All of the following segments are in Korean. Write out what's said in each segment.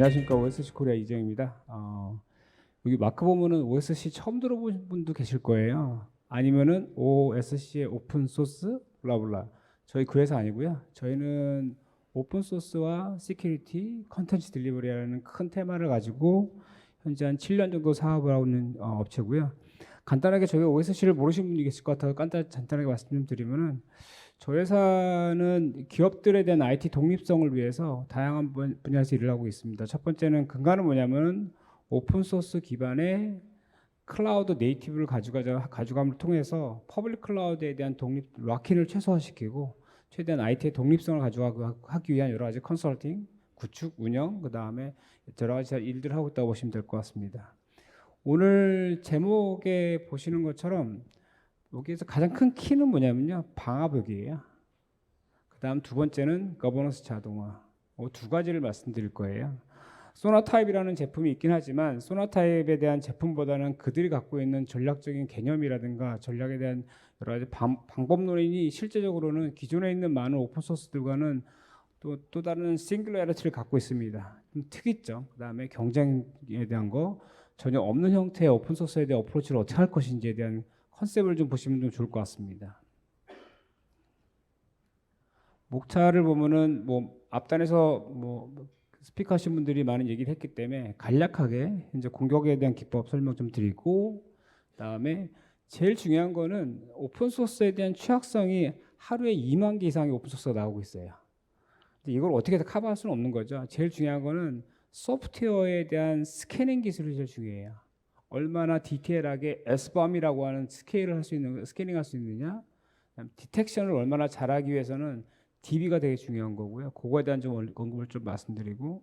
안녕하십니까. OSC 코리아 이정입니다. 여기 마크 보면은 OSC 처음 들어보신 분도 계실 거예요. 아니면은 OSC의 오픈 소스 블라블라. 저희 그 회사 아니고요. 저희는 오픈 소스와 시큐리티, 컨텐츠 딜리버리라는 큰 테마를 가지고 현재 한 7년 정도 사업을 하고 있는 업체고요. 간단하게 저희 OSC를 모르시는 분이 계실 것 같아서 간단하게 말씀 좀 드리면은, 저희 회사는 기업들에 대한 IT 독립성을 위해서 다양한 분야에서 일을 하고 있습니다. 첫 번째는 근간은 뭐냐면 오픈 소스 기반의 클라우드 네이티브를 가져감을 통해서 퍼블릭 클라우드에 대한 독립 락인을 최소화시키고 최대한 IT의 독립성을 가져가기 위한 여러 가지 컨설팅, 구축, 운영, 그 다음에 여러 가지 일들을 하고 있다고 보시면 될 것 같습니다. 오늘 제목에 보시는 것처럼 여기에서 가장 큰 키는 뭐냐면요, 방화벽이에요. 그 다음 두 번째는 거버넌스 자동화. 두 가지를 말씀드릴 거예요. 소나타입이라는 제품이 있긴 하지만 소나타입에 대한 제품보다는 그들이 갖고 있는 전략적인 개념이라든가 전략에 대한 여러 가지 방법론이 실제적으로는 기존에 있는 많은 오픈소스들과는 또 다른 싱글러리티를 갖고 있습니다. 좀 특이점, 그 다음에 경쟁에 대한 거, 전혀 없는 형태의 오픈소스에 대한 어프로치를 어떻게 할 것인지에 대한 컨셉을 좀 보시면 좀 좋을 것 같습니다. 목차를 보면은 앞단에서 스피커 하신 분들이 많은 얘기를 했기 때문에 간략하게 이제 공격에 대한 기법 설명 좀 드리고, 그다음에 제일 중요한 거는 오픈 소스에 대한 취약성이 하루에 2만 개 이상의 오픈 소스가 나오고 있어요. 근데 이걸 어떻게 다 커버할 수는 없는 거죠. 제일 중요한 거는 소프트웨어에 대한 스캐닝 기술이 제일 중요해요. 얼마나 디테일하게 SBOM이라고 하는 스케일을 할 수 있는, 스캐닝할 수 있느냐, 디텍션을 얼마나 잘하기 위해서는 DB가 되게 중요한 거고요. 그거에 대한 좀 언급을 좀 말씀드리고,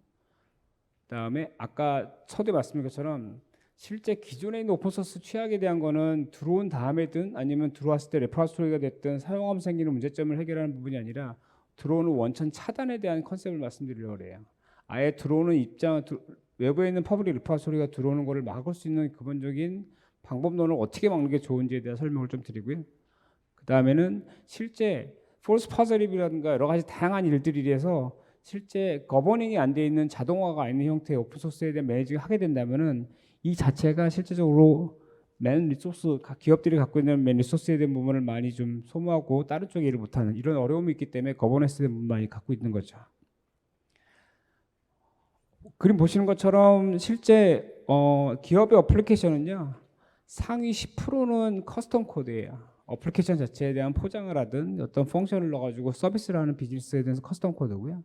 그다음에 아까 서두에 말씀드린 것처럼 실제 기존에 있는 오픈소스 취약에 대한 거는 들어온 다음에든 아니면 들어왔을 때 레퍼런스토리가 됐든 사용하면 생기는 문제점을 해결하는 부분이 아니라 들어오는 원천 차단에 대한 컨셉을 말씀드리려고 해요. 아예 들어오는 외부에 있는 퍼블릭 레퍼런스토리가 들어오는 거를 막을 수 있는 근본적인 방법론을 어떻게 막는 게 좋은지에 대한 설명을 좀 드리고요. 그 다음에는 실제 폴스 파저립이라든가 여러 가지 다양한 일들이 돼서 실제 거버닝이 안 돼 있는 자동화가 아닌 형태의 오픈소스에 대한 매니징을 하게 된다면은 이 자체가 실제적으로 맨 리소스, 각 기업들이 갖고 있는 맨 리소스에 대한 부분을 많이 좀 소모하고 다른 쪽에 일을 못하는 이런 어려움이 있기 때문에 거버넌스에 대한 부분 많이 갖고 있는 거죠. 그림 보시는 것처럼 실제 기업의 어플리케이션은요, 상위 10%는 커스텀 코드예요. 어플리케이션 자체에 대한 포장을 하든 어떤 펑션을 넣어가지고 서비스를 하는 비즈니스에 대해서 커스텀 코드고요.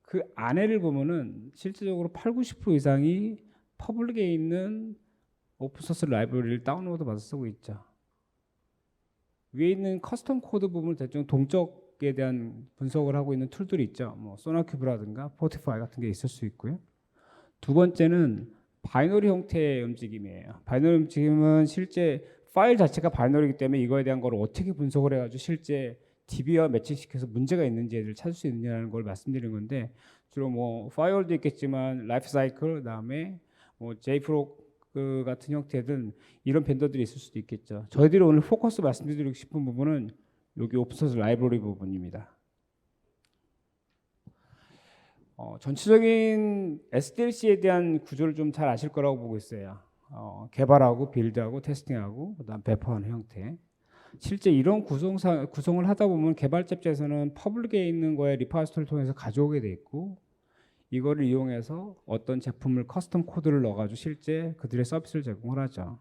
그 안에를 보면은 실질적으로 80~90% 이상이 퍼블릭에 있는 오픈소스 라이브러리를 다운로드 받아 쓰고 있죠. 위에 있는 커스텀 코드 부분을 대충 동적에 대한 분석을 하고 있는 툴들이 있죠. 소나큐브라든가 포티파이 같은 게 있을 수 있고요. 두 번째는 바이너리 형태의 움직임이에요. 바이너리 움직임은 실제 파일 자체가 바이너리이기 때문에 이거에 대한 걸 어떻게 분석을 해가지고 실제 DB와 매칭시켜서 문제가 있는지를 찾을 수 있느냐는 걸 말씀드린 건데, 주로 파이어월도 있겠지만 라이프 사이클, 그다음에 JFrog 같은 형태든 이런 벤더들이 있을 수도 있겠죠. 저희들이 오늘 포커스 말씀드리고 싶은 부분은 여기 오픈소스 라이브러리 부분입니다. 전체적인 SDLC에 대한 구조를 좀 잘 아실 거라고 보고 있어요. 개발하고 빌드하고 테스팅하고 그다음 배포하는 형태. 실제 이런 구성을 하다 보면 개발자 입장에서는 퍼블릭에 있는 거에 리파스토리를 통해서 가져오게 돼 있고, 이거를 이용해서 어떤 제품을 커스텀 코드를 넣어가지고 실제 그들의 서비스를 제공을 하죠.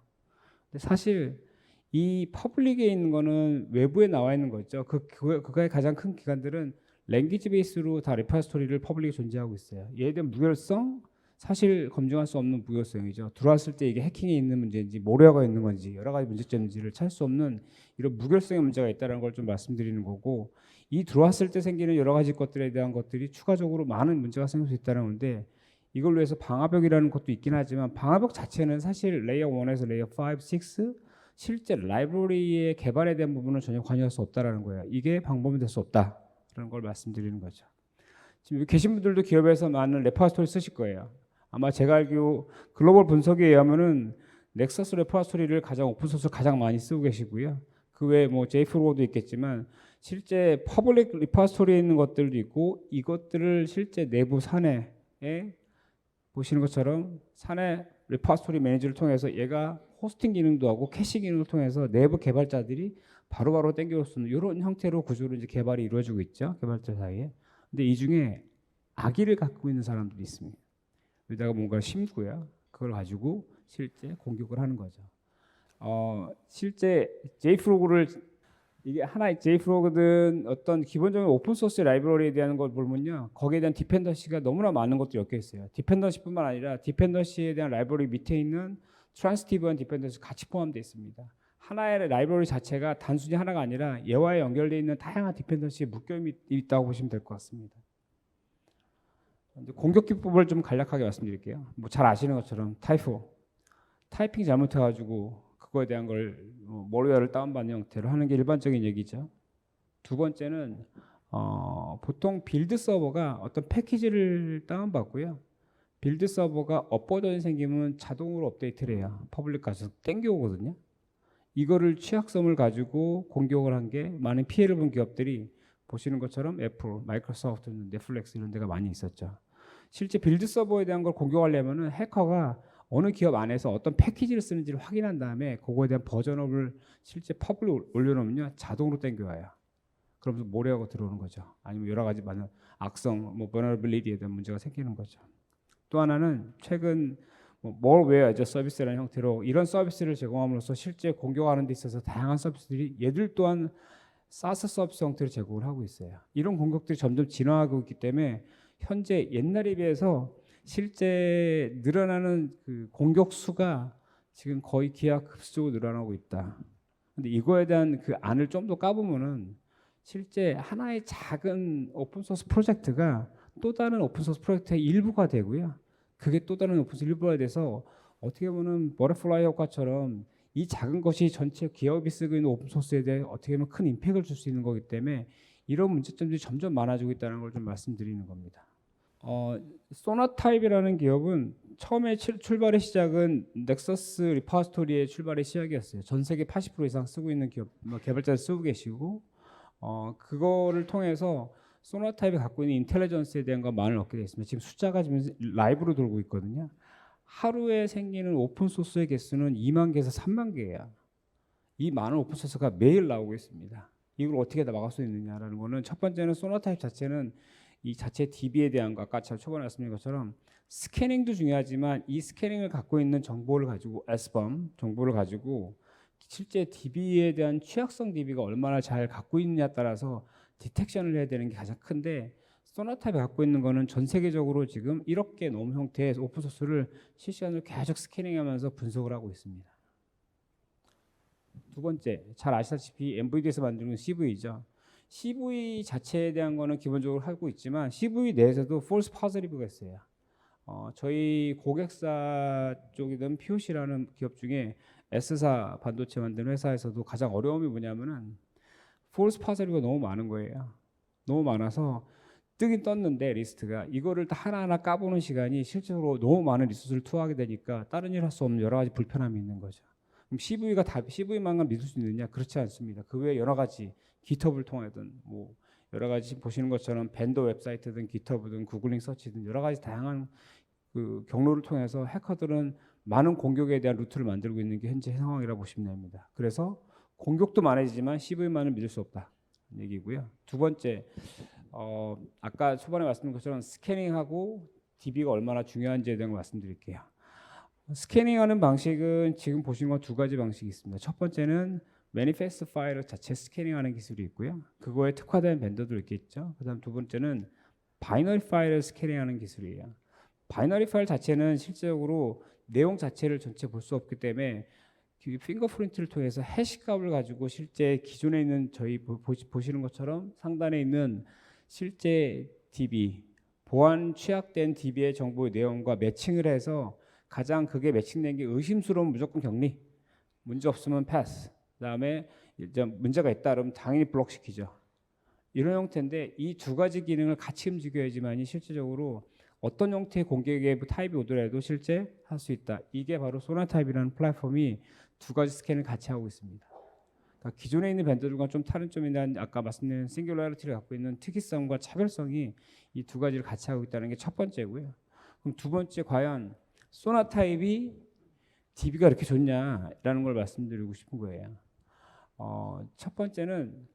근데 사실 이 퍼블릭에 있는 거는 외부에 나와 있는 거죠. 그거의 가장 큰 기관들은 랭귀지 베이스로 다 리파스토리를 퍼블릭에 존재하고 있어요. 얘에 대한 무결성, 사실 검증할 수 없는 무결성이죠. 들어왔을 때 이게 해킹이 있는 문제인지 모래가 있는 건지 여러 가지 문제점인지를 찾을 수 없는 이런 무결성의 문제가 있다는 걸 좀 말씀드리는 거고, 이 들어왔을 때 생기는 여러 가지 것들에 대한 것들이 추가적으로 많은 문제가 생길 수 있다는 건데, 이걸 위해서 방화벽이라는 것도 있긴 하지만 방화벽 자체는 사실 레이어 1에서 레이어 5, 6 실제 라이브러리의 개발에 대한 부분은 전혀 관여할 수 없다라는 거예요. 이게 방법이 될 수 없다라는 걸 말씀드리는 거죠. 지금 여기 계신 분들도 기업에서 많은 레퍼스토리 쓰실 거예요. 아마 제가 알기로 글로벌 분석에 의하면은 넥서스 레퍼스토리를 가장 오픈소스 가장 많이 쓰고 계시고요. 그 외에 JFrog도 있겠지만 실제 퍼블릭 리퍼스토리에 있는 것들도 있고, 이것들을 실제 내부 사내에 보시는 것처럼 사내 리포지토리 매니저를 통해서 얘가 호스팅 기능도 하고 캐시 기능을 통해서 내부 개발자들이 바로바로 땡겨올 수 있는 이런 형태로 구조로 이제 개발이 이루어지고 있죠. 개발자 사이에. 근데 이 중에 악의를 갖고 있는 사람들이 있습니다. 여기다가 뭔가 심고요. 그걸 가지고 실제 공격을 하는 거죠. 실제 JFrog를 이게 하나의 JFrog든 어떤 기본적인 오픈 소스 라이브러리에 대한 걸 보면요, 거기에 대한 디펜던시가 너무나 많은 것들이 엮여 있어요. 디펜던시뿐만 아니라 디펜던시에 대한 라이브러리 밑에 있는 트랜스티브한 디펜던시 같이 포함되어 있습니다. 하나의 라이브러리 자체가 단순히 하나가 아니라 얘와의 연결되어 있는 다양한 디펜던시에 묶여 있다고 보시면 될 것 같습니다. 공격 기법을 좀 간략하게 말씀드릴게요. 뭐 잘 아시는 것처럼 타이핑 잘못해가지고 그거에 대한 걸 몰웨어를 다운받는 형태로 하는 게 일반적인 얘기죠. 두 번째는 보통 빌드 서버가 어떤 패키지를 다운받고요. 빌드 서버가 업버전이 생기면 자동으로 업데이트를 해요. 퍼블릭 가서 땡겨오거든요. 이거를 취약점을 가지고 공격을 한 게 많은 피해를 본 기업들이 보시는 것처럼 애플, 마이크로소프트, 넷플릭스 이런 데가 많이 있었죠. 실제 빌드 서버에 대한 걸 공격하려면은 해커가 어느 기업 안에서 어떤 패키지를 쓰는지를 확인한 다음에 그거에 대한 버전업을 실제 퍼블릭 올려놓으면요 자동으로 땡겨와요. 그러면서 모래하고 들어오는 거죠. 아니면 여러 가지 많은 악성, vulnerability에 대한 문제가 생기는 거죠. 또 하나는 최근 malware as a service라는 형태로 이런 서비스를 제공함으로써 실제 공격하는 데 있어서 다양한 서비스들이 얘들 또한 SaaS 서비스 형태로 제공을 하고 있어요. 이런 공격들이 점점 진화하고 있기 때문에 현재 옛날에 비해서 실제 늘어나는 그 공격 수가 지금 거의 기하급수적으로 늘어나고 있다. 근데 이거에 대한 그 안을 좀 더 까보면은 실제 하나의 작은 오픈소스 프로젝트가 또 다른 오픈소스 프로젝트의 일부가 되고요. 그게 또 다른 오픈소스 일부가 돼서 어떻게 보면 버터플라이 효과처럼 이 작은 것이 전체 기업이 쓰고 있는 오픈소스에 대해 어떻게 보면 큰 임팩트를 줄 수 있는 거기 때문에 이런 문제점들이 점점 많아지고 있다는 걸 좀 말씀드리는 겁니다. 소나타입이라는 기업은 처음에 출발의 시작은 넥서스 리포지토리의 출발의 시작이었어요. 전 세계 80% 이상 쓰고 있는 기업 개발자들 쓰고 계시고 그거를 통해서 소나타입이 갖고 있는 인텔리전스에 대한 것만을 얻게 되어 있습니다. 지금 숫자가 지금 라이브로 돌고 있거든요. 하루에 생기는 오픈 소스의 개수는 2만 개에서 3만 개예요. 이 많은 오픈 소스가 매일 나오고 있습니다. 이걸 어떻게 다 막을 수 있느냐라는 거는 첫 번째는 소나타입 자체는 이 자체 DB에 대한 거 아까 초반에 말씀드린 것처럼 스캐닝도 중요하지만 이 스캐닝을 갖고 있는 정보를 가지고 SBOM 정보를 가지고 실제 DB에 대한 취약성 DB가 얼마나 잘 갖고 있느냐에 따라서 디텍션을 해야 되는 게 가장 큰데 소나타입이 갖고 있는 거는 전 세계적으로 지금 1억 개 넘은 형태의 오픈소스를 실시간으로 계속 스캐닝하면서 분석을 하고 있습니다. 두 번째, 잘 아시다시피 MVD에서 만드는 CV죠. CV 자체에 대한 거는 기본적으로 하고 있지만 CV 내에서도 false positive가 있어요. 저희 고객사 쪽이든 POC라는 기업 중에 S사 반도체 만드는 회사에서도 가장 어려움이 뭐냐면은 false positive가 너무 많은 거예요. 너무 많아서 뜨긴 떴는데 리스트가 이거를 다 하나하나 까보는 시간이 실제로 너무 많은 리소스를 투하하게 되니까 다른 일 할 수 없는 여러 가지 불편함이 있는 거죠. 그럼 CV가 다 CV만만 믿을 수 있느냐? 그렇지 않습니다. 그 외에 여러 가지 GitHub을 통하든 뭐 여러 가지 보시는 것처럼 벤더 웹사이트든 GitHub든 구글링 서치든 여러 가지 다양한 그 경로를 통해서 해커들은 많은 공격에 대한 루트를 만들고 있는 게 현재 상황이라고 보시면 됩니다. 그래서 공격도 많아지지만 CV만은 믿을 수 없다 얘기고요. 두 번째, 아까 초반에 말씀드린 것처럼 스캐닝하고 DB가 얼마나 중요한지에 대한 걸 말씀드릴게요. 스캐닝하는 방식은 지금 보시는 건 두 가지 방식이 있습니다. 첫 번째는 매니페스트 파일 자체 스캐닝하는 기술이 있고요. 그거에 특화된 벤더도 있겠죠. 그다음 두 번째는 바이너리 파일을 스캐닝하는 기술이에요. 바이너리 파일 자체는 실제적으로 내용 자체를 전체 볼 수 없기 때문에 핑거프린트를 통해서 해시값을 가지고 실제 기존에 있는 저희 보시는 것처럼 상단에 있는 실제 DB 보안 취약된 DB의 정보의 내용과 매칭을 해서 가장 그게 매칭된 게 의심스러운 무조건 격리, 문제 없으면 패스, 그다음에 이제 문제가 있다 그러면 당연히 블록시키죠. 이런 형태인데 이 두 가지 기능을 같이 움직여야지만이 실질적으로 어떤 형태의 공격의 타입이 오더라도 실제 할 수 있다. 이게 바로 소나타입이라는 플랫폼이 두 가지 스캔을 같이 하고 있습니다. 그러니까 기존에 있는 벤더들과 좀 다른 점에 대한 아까 말씀드린 싱귤러리티를 갖고 있는 특이성과 차별성이 이 두 가지를 같이 하고 있다는 게 첫 번째고요. 그럼 두 번째, 과연 소나 타입이 DB가 이렇게 좋냐라는 걸 말씀드리고 싶은 거예요. 첫 번째는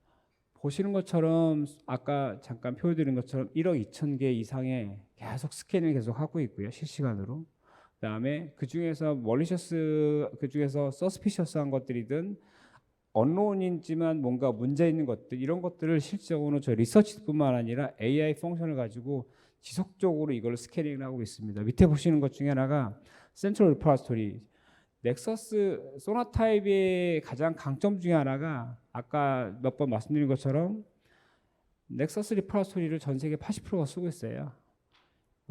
보시는 것처럼 아까 잠깐 표현드린 것처럼 1억 2천 개 이상의 계속 스캐닝을 계속 하고 있고요, 실시간으로. 그다음에 그 중에서 그 중에서 서스피셔스한 것들이든 언론인지만 뭔가 문제 있는 것들, 이런 것들을 실질적으로 저 리서치뿐만 아니라 AI 펑션을 가지고 지속적으로 이걸 스캐닝을 하고 있습니다. 밑에 보시는 것 중에 하나가 센트럴 리포지토리. 넥서스 소나 타입의 가장 강점 중에 하나가 아까 몇 번 말씀드린 것처럼 넥서스 리포지토리를 전 세계 80%가 쓰고 있어요.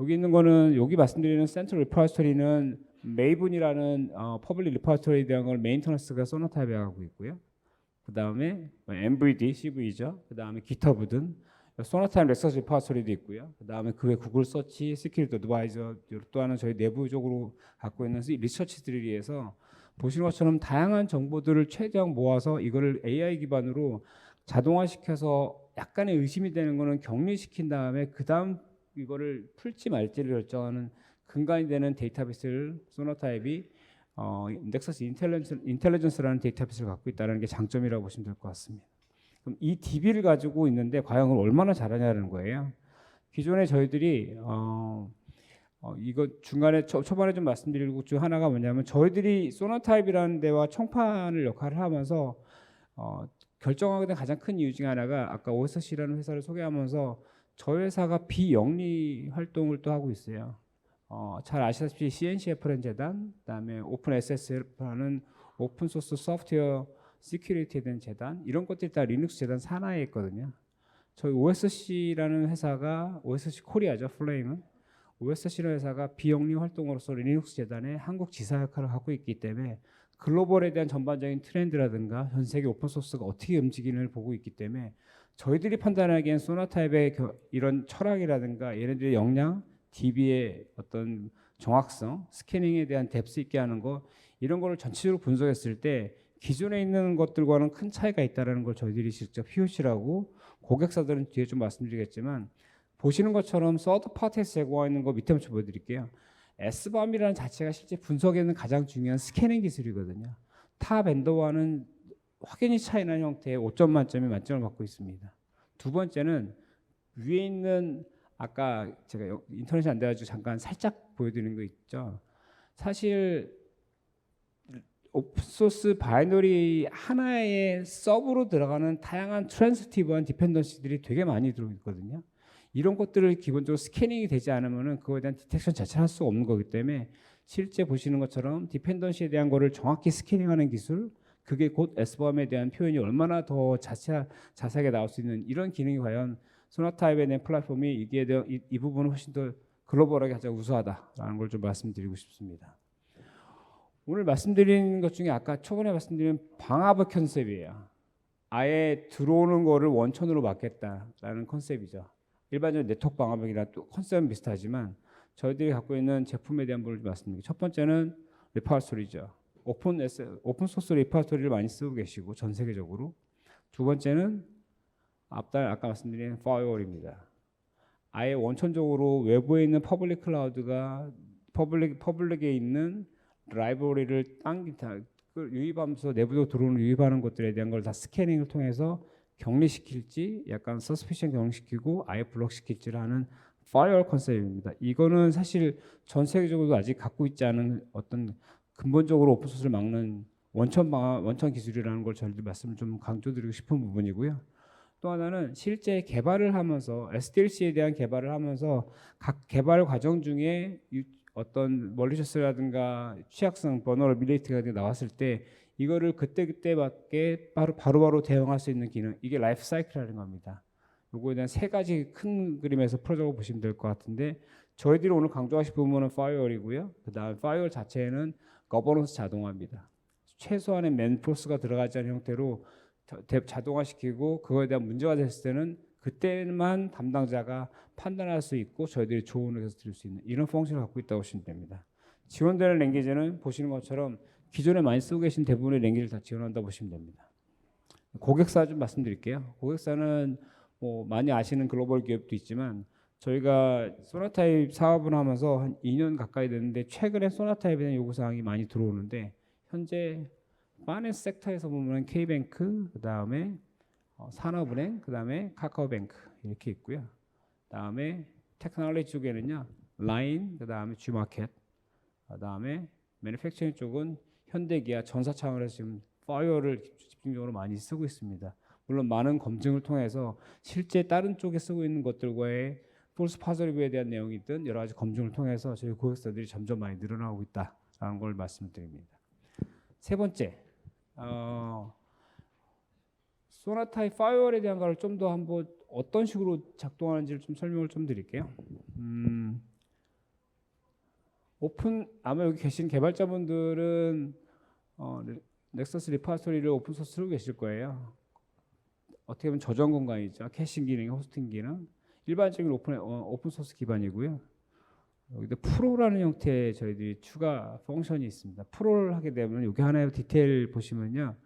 여기 있는 거는, 여기 말씀드리는 센트럴 리포지토리는 메이븐이라는 퍼블릭 리포지토리에 대한 걸 메인터넌스가 소나 타입에 하고 있고요. 그 다음에 MVD, CV죠. 그 다음에 GitHub 등 소나타임 렉서스 리포지토리도 있고요. 그 다음에 그 외 구글 서치, 시큐리티 어드바이저 또 하나 저희 내부적으로 갖고 있는 리서치들에 의해서 보시는 것처럼 다양한 정보들을 최대한 모아서 이거를 AI 기반으로 자동화시켜서 약간의 의심이 되는 거는 격리시킨 다음에 그 다음 이거를 풀지 말지를 결정하는 근간이 되는 데이터베이스를 소나타입이 넥서스 인텔리전스라는 데이터베이스를 갖고 있다는 게 장점이라고 보시면 될 것 같습니다. 그럼 이 DB를 가지고 있는데 과연 그걸 얼마나 잘하냐는 거예요. 기존에 저희들이 이거 중간에 초반에 좀 말씀드리고 중 하나가 뭐냐면, 저희들이 소나타입이라는 데와 청판을 역할을 하면서 결정하게 된 가장 큰 이유 중에 하나가, 아까 OSC라는 회사를 소개하면서 저희 회사가 비영리 활동을 또 하고 있어요. 잘 아시다시피 CNCF라는 재단, 그다음에 오픈SSL라는 오픈소스 소프트웨어 시큐리티에 대한 재단, 이런 것들이 다 리눅스 재단 산하에 있거든요. 저희 OSC라는 회사가, OSC 코리아죠, 플레임은. OSC라는 회사가 비영리 활동으로서 리눅스 재단의 한국 지사 역할을 하고 있기 때문에 글로벌에 대한 전반적인 트렌드라든가 전 세계 오픈소스가 어떻게 움직이는을 보고 있기 때문에 저희들이 판단하기엔 소나타입의 이런 철학이라든가 얘네들의 역량, DB의 어떤 정확성, 스캐닝에 대한 뎁스 있게 하는 거, 이런 거를 전체적으로 분석했을 때 기존에 있는 것들과는 큰 차이가 있다는 걸 저희들이 직접 POC라고, 고객사들은 뒤에 좀 말씀드리겠지만, 보시는 것처럼 서드 파티에서 제공하고 있는 거 밑에 한번 보여드릴게요. S밤이라는 자체가 실제 분석에는 가장 중요한 스캐닝 기술이거든요. 타 벤더와는 확연히 차이나는 형태의 5점 만점의 만점을 받고 있습니다. 두 번째는 위에 있는, 아까 제가 인터넷이 안 돼가지고 잠깐 살짝 보여드리는 거 있죠. 사실 오픈소스 바이너리 하나의 서브로 들어가는 다양한 트랜스티브한 디펜던시들이 되게 많이 들어있거든요. 이런 것들을 기본적으로 스캐닝이 되지 않으면 그거에 대한 디텍션 자체를 할 수가 없는 거기 때문에, 실제 보시는 것처럼 디펜던시에 대한 거를 정확히 스캐닝하는 기술, 그게 곧 S밤에 대한 표현이 얼마나 더 자세하게 나올 수 있는 이런 기능이 과연 소나타입에 대한 플랫폼이 이게 대한 이 부분은 훨씬 더 글로벌하게 가장 우수하다라는 걸 좀 말씀드리고 싶습니다. 오늘 말씀드린 것 중에 아까 초반에 말씀드린 방화벽 컨셉이에요. 아예 들어오는 거를 원천으로 막겠다라는 컨셉이죠. 일반적인 네트워크 방화벽이랑 또 컨셉은 비슷하지만 저희들이 갖고 있는 제품에 대한 부분을 말씀드릴게요. 첫 번째는 리포지토리죠. 오픈 소스 리포지토리를 많이 쓰고 계시고 전 세계적으로. 두 번째는 아까 말씀드린 파이어월입니다. 아예 원천적으로 외부에 있는 퍼블릭 클라우드가 퍼블릭에 있는 라이브러리를 유입하면서 내부로 들어오는 유입하는 것들에 대한 걸 다 스캐닝을 통해서 격리시킬지, 약간 서스피션 격리시키고 아예 블록시킬지를 하는 파이어월 컨셉입니다. 이거는 사실 전 세계적으로 아직 갖고 있지 않은 어떤 근본적으로 오픈소스를 막는 원천 기술이라는 걸 저희들 말씀을 좀 강조드리고 싶은 부분이고요. 또 하나는 실제 개발을 하면서 SDLC에 대한 개발을 하면서 각 개발 과정 중에 어떤 멀리셔스라든가 취약성, 버너러빌리티가 나왔을 때 이거를 그때 맞게 바로바로 대응할 수 있는 기능, 이게 라이프 사이클이라는 겁니다. 요거에 대한 세 가지 큰 그림에서 풀어져 보시면 될 것 같은데, 저희들이 오늘 강조하실 부분은 파이어월이고요. 그다음 파이어월 자체는 거버넌스 자동화입니다. 최소한의 맨포스가 들어가지 않은 형태로 자동화시키고 그거에 대한 문제가 됐을 때는 그때만 담당자가 판단할 수 있고 저희들이 조언을 해서 드릴 수 있는 이런 펑션을 갖고 있다고 보시면 됩니다. 지원되는 랭귀지는 보시는 것처럼 기존에 많이 쓰고 계신 대부분의 랭귀지를 다 지원한다고 보시면 됩니다. 고객사 좀 말씀드릴게요. 고객사는 뭐 많이 아시는 글로벌 기업도 있지만 저희가 소나타입 사업을 하면서 한 2년 가까이 됐는데 최근에 소나타입에 대한 요구 사항이 많이 들어오는데 현재 파이낸스 섹터에서 보면 K뱅크, 그다음에 산업은행, 그다음에 카카오뱅크 이렇게 있고요. 그다음에 테크놀로지 쪽에는요. 라인, 그다음에 G마켓, 그다음에 매니팩처링 쪽은 현대기아, 전사창으로 지금 파이어를 집중적으로 많이 쓰고 있습니다. 물론 많은 검증을 통해서 실제 다른 쪽에 쓰고 있는 것들과의 폴스 파저리브에 대한 내용이든 여러 가지 검증을 통해서 저희 고객사들이 점점 많이 늘어나고 있다라는 걸 말씀드립니다. 세 번째, 소나타의 파이어월에 대한 걸 좀 더 한번 어떤 식으로 작동하는지를 좀 설명을 좀 드릴게요. 오픈, 아마 여기 계신 개발자분들은 넥서스 리파토리를 오픈 소스로 계실 거예요. 어떻게 보면 저장 공간이죠. 캐싱 기능, 호스팅 기능. 일반적인 오픈 소스 기반이고요. 여기도 프로라는 형태의 저희들이 추가 펑션이 있습니다. 프로를 하게 되면 여기 하나의 디테일 보시면요.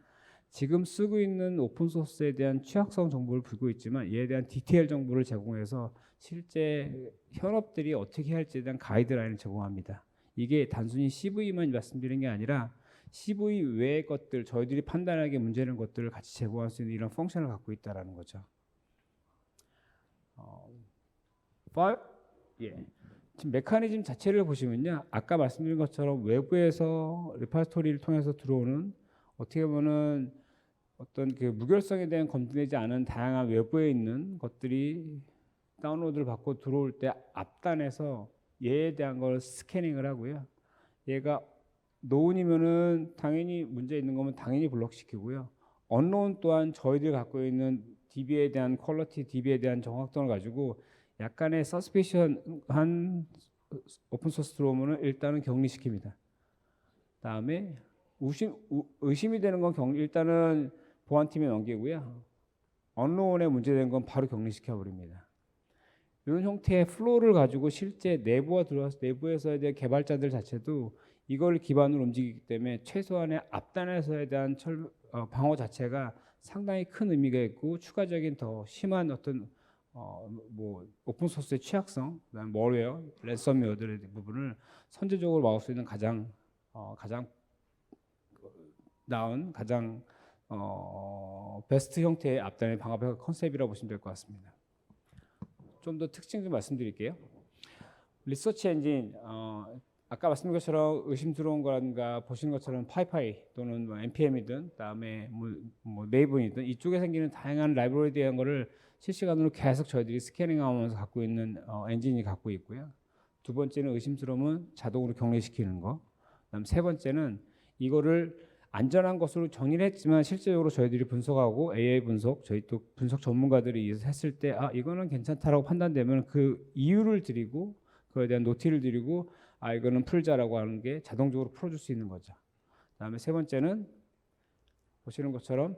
지금 쓰고 있는 오픈 소스에 대한 취약성 정보를 불고 있지만 이에 대한 디테일 정보를 제공해서 실제 현업들이 어떻게 할지에 대한 가이드라인을 제공합니다. 이게 단순히 CV만 말씀드리는 게 아니라 CV 외의 것들, 저희들이 판단하기에 문제는 것들을 같이 제공할 수 있는 이런 펑션을 갖고 있다라는 거죠. 지금 메커니즘 자체를 보시면요, 아까 말씀드린 것처럼 외부에서 리파토리를 통해서 들어오는 어떻게 보면은 어떤 그 무결성에 대한 검증되지 않은 다양한 외부에 있는 것들이 다운로드를 받고 들어올 때 앞단에서 얘에 대한 걸 스캐닝을 하고요. 얘가 노운이면은 당연히 문제 있는 거면 당연히 블럭시키고요. 언노운 또한 저희들이 갖고 있는 DB에 대한 퀄리티, DB에 대한 정확도를 가지고 약간의 서스피션한 오픈 소스 들어오면은 일단은 격리시킵니다. 다음에 의심이 되는 건 일단은 보안팀에 넘기고요. 언노운에 문제된 건 바로 격리시켜 버립니다. 이런 형태의 플로우를 가지고 실제 내부에서에 대한 개발자들 자체도 이걸 기반으로 움직이기 때문에 최소한의 앞단에서에 대한 방어 자체가 상당히 큰 의미가 있고 추가적인 더 심한 어떤 뭐 오픈 소스의 취약성, 그다음 멀웨어, 랜섬웨어들의 부분을 선제적으로 막을 수 있는 가장 나은 가장 베스트 형태의 앞단의 방어 컨셉이라고 보시면 될 것 같습니다. 좀 더 특징 좀 말씀드릴게요. 리서치 엔진, 아까 말씀드린 것처럼 의심스러운 거라든가 보시는 것처럼 파이파이 또는 뭐 npm이든 그다음에 뭐 메이븐이든 이쪽에 생기는 다양한 라이브러리에 대한 거를 실시간으로 계속 저희들이 스캐닝하면서 갖고 있는 엔진이 갖고 있고요. 두 번째는 의심스러움은 자동으로 격리시키는 거. 그다음 세 번째는 이거를 안전한 것으로 정의를 했지만 실제적으로 저희들이 분석하고 AI 분석, 저희 또 분석 전문가들이 했을 때 이거는 괜찮다라고 판단되면 그 이유를 드리고 그에 대한 노티를 드리고 이거는 풀자라고 하는 게 자동적으로 풀어줄 수 있는 거죠. 그다음에 세 번째는 보시는 것처럼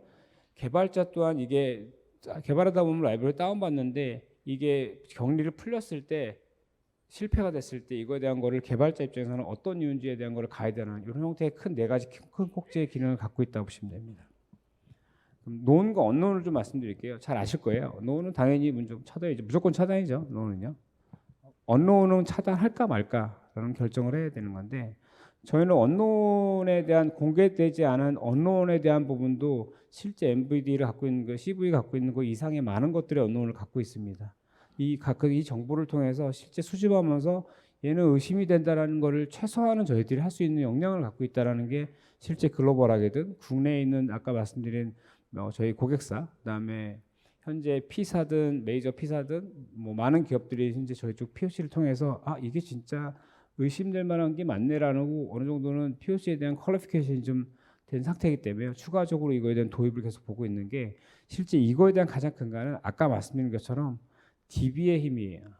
개발자 또한 이게 개발하다 보면 라이브러리 다운받는데 이게 격리를 풀렸을 때 실패가 됐을 때 이거에 대한 거를 개발자 입장에서는 어떤 이유인지에 대한 거를 가이드하는 이런 형태의 큰 네 가지 큰 꼭지의 기능을 갖고 있다고 보시면 됩니다. 노운과 언노운을 좀 말씀드릴게요. 잘 아실 거예요. 노운은 당연히 차단이죠. 무조건 차단이죠. 노운은요. 언노운은 차단할까 말까라는 결정을 해야 되는 건데 저희는 언노운에 대한 공개되지 않은 언노운에 대한 부분도 실제 MVD를 갖고 있는 거, CV 갖고 있는 거 이상의 많은 것들의 언노운을 갖고 있습니다. 각각 이 정보를 통해서 실제 수집하면서 얘는 의심이 된다라는 거를 최소화는 저희들이 할 수 있는 역량을 갖고 있다라는 게 실제 글로벌하게든 국내에 있는 아까 말씀드린 저희 고객사 그다음에 현재 P사든 메이저 P사든 뭐 많은 기업들이 현재 저희 쪽 POC를 통해서 이게 진짜 의심될 만한 게 맞네라는 어느 정도는 POC에 대한 퀄리피케이션이 좀 된 상태이기 때문에 추가적으로 이거에 대한 도입을 계속 보고 있는 게 실제 이거에 대한 가장 큰 거는 아까 말씀드린 것처럼 DB의 힘이에요.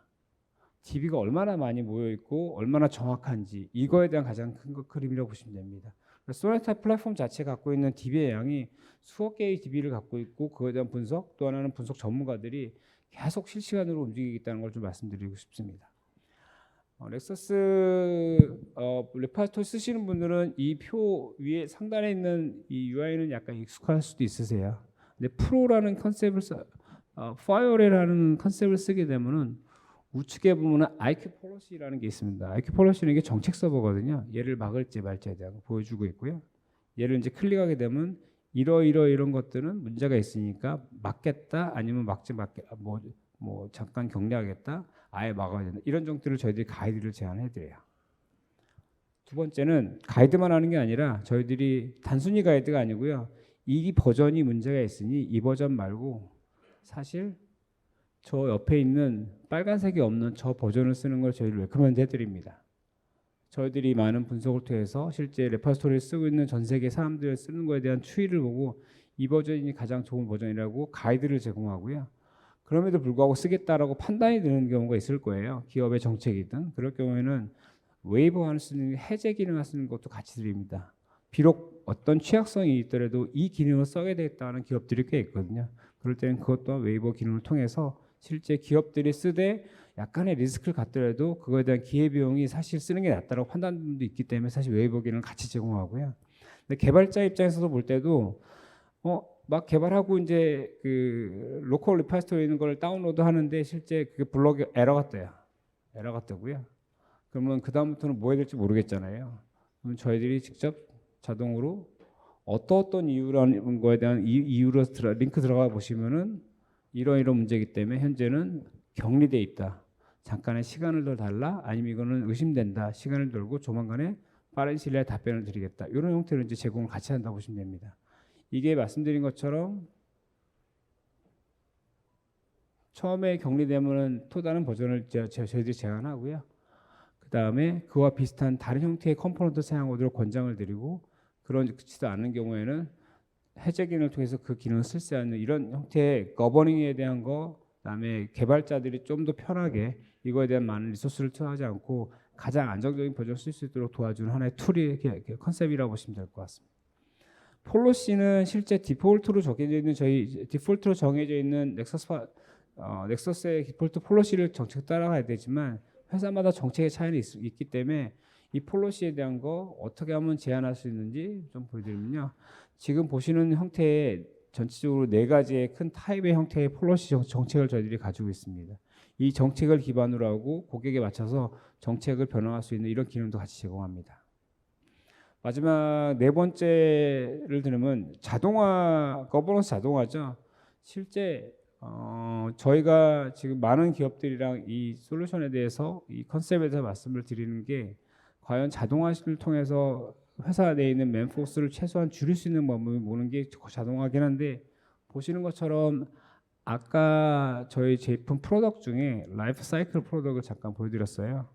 DB가 얼마나 많이 모여 있고 얼마나 정확한지 이거에 대한 가장 큰 그림이라고 보시면 됩니다. 소나타 플랫폼 자체가 갖고 있는 DB의 양이 수억 개의 DB를 갖고 있고 그거에 대한 분석 또 하나는 분석 전문가들이 계속 실시간으로 움직이고 있다는 걸 좀 말씀드리고 싶습니다. 넥서스 리파토리 쓰시는 분들은 이 표 위에 상단에 있는 이 UI는 약간 익숙할 수도 있으세요. 근데 프로라는 컨셉을 파이어레라는 컨셉을 쓰게 되면은 우측에 보면은 IQ 폴리시라는 게 있습니다. IQ 폴리시는 이게 정책 서버거든요. 얘를 막을지 말지에 대한 거 보여주고 있고요. 얘를 이제 클릭하게 되면 이런 것들은 문제가 있으니까 막겠다 아니면 막지 뭐 잠깐 격리하겠다 아예 막아야 된다 이런 정도를 저희들이 가이드를 제안해드려요. 두 번째는 가이드만 하는 게 아니라 저희들이 단순히 가이드가 아니고요. 이 버전이 문제가 있으니 이 버전 말고 사실 저 옆에 있는 빨간색이 없는 저 버전을 쓰는 걸 저희를 레커멘드 해드립니다. 저희들이 많은 분석을 통해서 실제 레퍼토리를 쓰고 있는 전 세계 사람들이 쓰는 거에 대한 추이를 보고 이 버전이 가장 좋은 버전이라고 가이드를 제공하고요. 그럼에도 불구하고 쓰겠다라고 판단이 드는 경우가 있을 거예요. 기업의 정책이든 그럴 경우에는 웨이버할 수 있는 해제 기능을 쓰는 것도 같이 드립니다. 비록 어떤 취약성이 있더라도 이 기능을 써야 되겠다는 기업들이 꽤 있거든요. 그럴 때는 그것 또한 웨이버 기능을 통해서 실제 기업들이 쓰되 약간의 리스크를 갖더라도 그거에 대한 기회비용이 사실 쓰는 게 낫다고 판단하는 분도 있기 때문에 사실 웨이버 기능을 같이 제공하고요. 근데 개발자 입장에서도 볼 때도 막 개발하고 이제 그 로컬 리파지토리에 있는 걸 다운로드 하는데 실제 그게 블럭에 에러가 떠요. 에러가 뜨고요. 그러면 그 다음부터는 뭐 해야 될지 모르겠잖아요. 그럼 저희들이 직접 자동으로 어떤 이유라는 거에 대한 이유로 링크 들어가 보시면은 이런 문제이기 때문에 현재는 격리돼 있다. 잠깐의 시간을 더 달라. 아니면 이거는 의심된다. 시간을 들고 조만간에 빠른 시일 내에 답변을 드리겠다. 이런 형태로 이제 제공을 같이 한다고 보시면 됩니다. 이게 말씀드린 것처럼 처음에 격리되면은 또 다른 버전을 저희들이 제안하고요. 그 다음에 그와 비슷한 다른 형태의 컴포넌트 사용하도록 권장을 드리고 그렇지도 않은 경우에는 해제 기능을 통해서 그 기능을 쓸 수 있는 이런 형태의 거버닝에 대한 거 그다음에 개발자들이 좀 더 편하게 이거에 대한 많은 리소스를 투하하지 않고 가장 안정적인 버전을 쓸 수 있도록 도와주는 하나의 툴이 컨셉이라고 보시면 될 것 같습니다. 폴로시는 실제 디폴트로 정해져 있는 넥서스의 디폴트 폴로시를 정책 따라가야 되지만 회사마다 정책의 차이는 있기 때문에 이 폴로시에 대한 거 어떻게 하면 제한할 수 있는지 좀 보여드리면요. 지금 보시는 형태의 전체적으로 네 가지의 큰 타입의 형태의 폴로시 정책을 저희들이 가지고 있습니다. 이 정책을 기반으로 하고 고객에 맞춰서 정책을 변화할 수 있는 이런 기능도 같이 제공합니다. 마지막 네 번째를 들으면 자동화, 거버넌스 자동화죠. 실제 저희가 지금 많은 기업들이랑 이 솔루션에 대해서 이 컨셉에 대해서 말씀을 드리는 게 과연 자동화를 통해서 회사 내에 있는 맨포스를 최소한 줄일 수 있는 방법이 뭐는 게 자동화긴 한데 보시는 것처럼 아까 저희 제품 프로덕트 중에 라이프 사이클 프로덕트를 잠깐 보여드렸어요.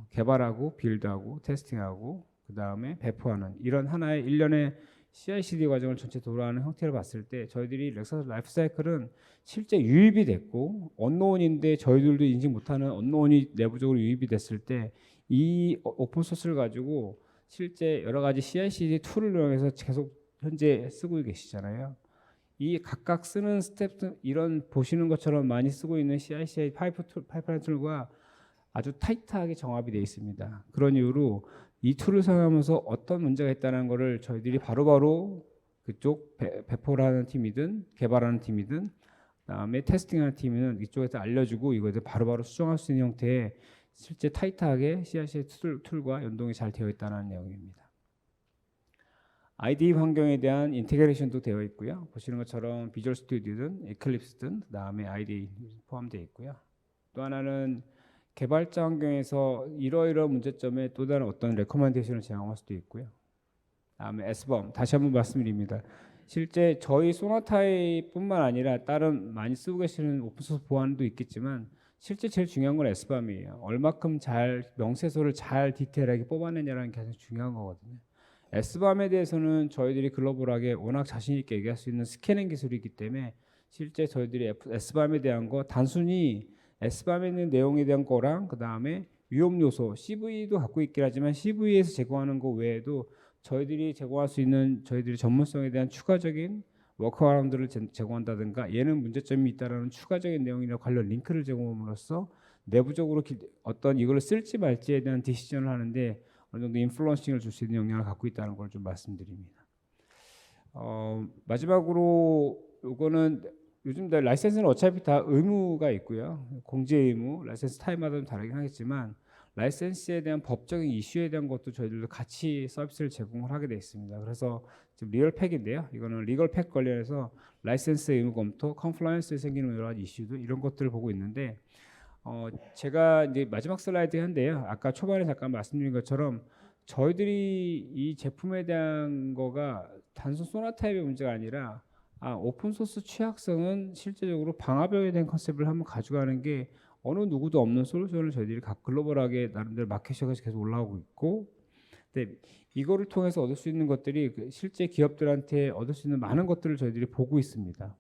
개발하고 빌드하고 테스팅하고 그 다음에 배포하는 이런 하나의 일련의 CI/CD 과정을 전체 돌아가는 형태를 봤을 때 저희들이 렉서스 라이프 사이클은 실제 유입이 됐고 언노운인데 저희들도 인식 못하는 언노운이 내부적으로 유입이 됐을 때 이 오픈 소스를 가지고 실제 여러 가지 CI/CD 툴을 이용해서 계속 현재 쓰고 계시잖아요. 이 각각 쓰는 스텝 이런 보시는 것처럼 많이 쓰고 있는 CI/CD 파이프라인 툴과 아주 타이트하게 정합이 되어 있습니다. 그런 이유로 이 툴을 사용하면서 어떤 문제가 있다는 것을 저희들이 바로바로 그쪽 배포를 하는 팀이든 개발하는 팀이든 그다음에 테스팅하는 팀은 이쪽에서 알려주고 이거를 바로바로 수정할 수 있는 형태의 실제 타이트하게 CI/CD 툴과 연동이 잘 되어 있다는 내용입니다. IDE 환경에 대한 인테그레이션도 되어 있고요. 보시는 것처럼 비주얼 스튜디오든 에클립스든 그다음에 IDE 포함되어 있고요. 또 하나는 개발자 환경에서 이러이러한 문제점에 또 다른 어떤 레커멘데이션을 제공할 수도 있고요. 다음에 S범 다시 한번 말씀드립니다. 실제 저희 소나타이뿐만 아니라 다른 많이 쓰고 계시는 오픈소스 보안도 있겠지만 실제 제일 중요한 건 S범이에요. 얼마큼 잘 명세서를 잘 디테일하게 뽑아내냐라는 게 가장 중요한 거거든요. S밤에 대해서는 저희들이 글로벌하게 워낙 자신 있게 얘기할 수 있는 스캐닝 기술이기 때문에 실제 저희들이 S밤에 대한 거 단순히 S밤에 있는 내용에 대한 거랑 그 다음에 위험 요소 CV도 갖고 있긴 하지만 CV에서 제공하는 거 외에도 저희들이 제공할 수 있는 저희들이 전문성에 대한 추가적인 워크어라운드를 제공한다든가 얘는 문제점이 있다라는 추가적인 내용이나 관련 링크를 제공함으로써 내부적으로 어떤 이걸 쓸지 말지에 대한 디시전을 하는데 어느 정도 인플루언싱을 줄 수 있는 역량을 갖고 있다는 걸 좀 말씀드립니다. 마지막으로 이거는 요즘 라이센스는 어차피 다 의무가 있고요. 공제 의무, 라이센스 타입마다 좀 다르긴 하겠지만 라이센스에 대한 법적인 이슈에 대한 것도 저희들도 같이 서비스를 제공을 하게 돼 있습니다. 그래서 지금 리얼 팩인데요. 이거는 리걸 팩 관련해서 라이센스 의무 검토, 컴플라이언스에 생기는 여러 가지 이슈도 이런 것들을 보고 있는데 제가 이제 마지막 슬라이드인데요. 아까 초반에 잠깐 말씀드린 것처럼 저희들이 이 제품에 대한 거가 단순 소나 타입의 문제가 아니라 오픈 소스 취약성은 실제적으로 방화벽에 대한 컨셉을 한번 가져가는 게 어느 누구도 없는 솔루션을 저희들이 각 글로벌하게 나름대로 마켓시가 계속 올라오고 있고, 근데 이거를 통해서 얻을 수 있는 것들이 실제 기업들한테 얻을 수 있는 많은 것들을 저희들이 보고 있습니다.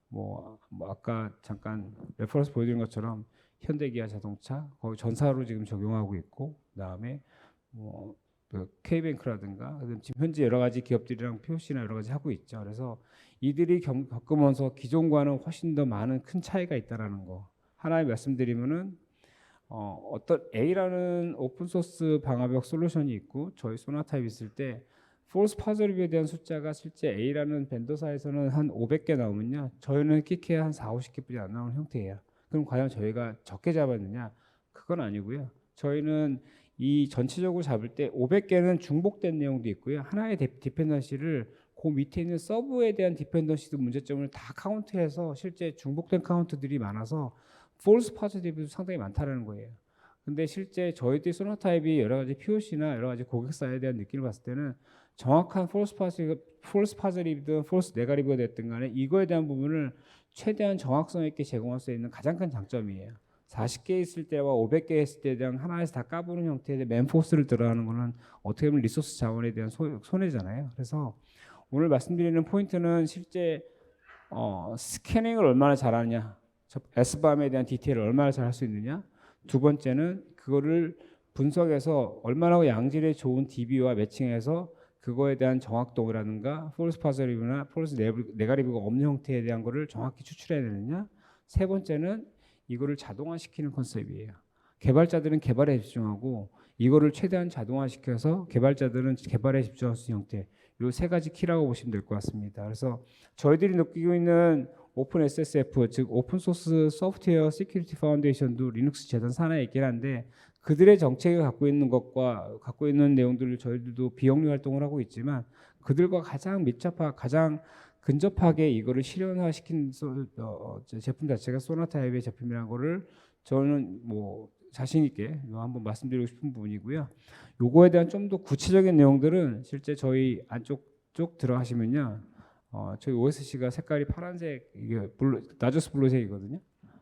뭐 아까 잠깐 레퍼런스 보여드린 것처럼 현대기아 자동차 거기 전사로 지금 적용하고 있고, 그다음에 뭐 K뱅크라든가 지금 현재 여러 가지 기업들이랑 POC나 여러 가지 하고 있죠. 그래서 이들이 겪으면서 기존과는 훨씬 더 많은 큰 차이가 있다라는 거 하나에 말씀드리면은 어떤 A라는 오픈 소스 방화벽 솔루션이 있고 저희 소나타입 있을 때 폴스 파저립에 대한 숫자가 실제 A라는 벤더사에서는 한 500개 나오면요, 저희는 끼케야 한 4, 50개뿐이 안 나오는 형태예요. 그럼 과연 저희가 적게 잡았느냐? 그건 아니고요. 저희는 이 전체적으로 잡을 때 500개는 중복된 내용도 있고요. 하나의 디펜던시를 그 밑에 있는 서브에 대한 디펜던시도 문제점을 다 카운트해서 실제 중복된 카운트들이 많아서 폴스 파지티브도 상당히 많다는 거예요. 근데 실제 저희들이 소나타입이 여러 가지 POC나 여러 가지 고객사에 대한 느낌을 봤을 때는 정확한 폴스 파지티브든 폴스 네가티브가 됐든 간에 이거에 대한 부분을 최대한 정확성 있게 제공할 수 있는 가장 큰 장점이에요. 40개 있을 때와 500개 했을 때에 대한 하나에서 다 까부는 형태의 맨포스를 들어가는 거는 어떻게 보면 리소스 자원에 대한 손해잖아요. 그래서 오늘 말씀드리는 포인트는 실제 스캐닝을 얼마나 잘하느냐, S밤에 대한 디테일을 얼마나 잘 할 수 있느냐, 두 번째는 그거를 분석해서 얼마나 양질의 좋은 DB와 매칭해서 그거에 대한 정확도라든가 폴스 파저리브나 폴스 네가티브가 없는 형태에 대한 거를 정확히 추출해야 되느냐, 세 번째는 이거를 자동화시키는 컨셉이에요. 개발자들은 개발에 집중하고 이거를 최대한 자동화시켜서 개발자들은 개발에 집중할 수 있는 형태, 이 세 가지 키라고 보시면 될 것 같습니다. 그래서 저희들이 느끼고 있는 오픈 SSF, 즉 오픈 소스 소프트웨어 시큐리티 파운데이션도 리눅스 재단 산하에 있긴 한데 그들의 정책이 갖고 있는 것과 갖고 있는 내용들을 저희들도 비영리 활동을 하고 있지만 그들과 가장 밀접하게 가장 근접하게 이거를 실현화시킨 제품 자체가 소나타입의 제품이라는 거를 저는 뭐 자신 있게 한번 말씀드리고 싶은 부분이고요. 요거에 대한 좀 더 구체적인 내용들은 실제 저희 안쪽 쪽 들어가시면요, 저희 OSC가 색깔이 파란색, 이게 나저스 블루색이거든요.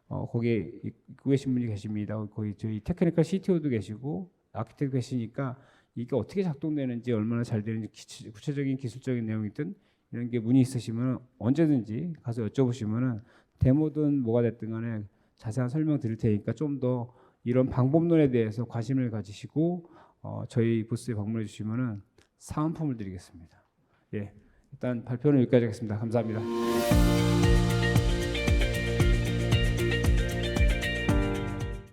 거기에 입고 계신 분이 계십니다. 거기 저희 테크니컬 CTO도 계시고 아키텍트 계시니까 이게 어떻게 작동되는지 얼마나 잘 되는지 구체적인 기술적인 내용이든 이런 게 문의 있으시면 언제든지 가서 여쭤보시면은 데모든 뭐가 됐든 간에 자세한 설명 드릴 테니까 좀 더 이런 방법론에 대해서 관심을 가지시고 저희 부스에 방문해 주시면은 사은품을 드리겠습니다. 예, 일단 발표는 여기까지 하겠습니다. 감사합니다.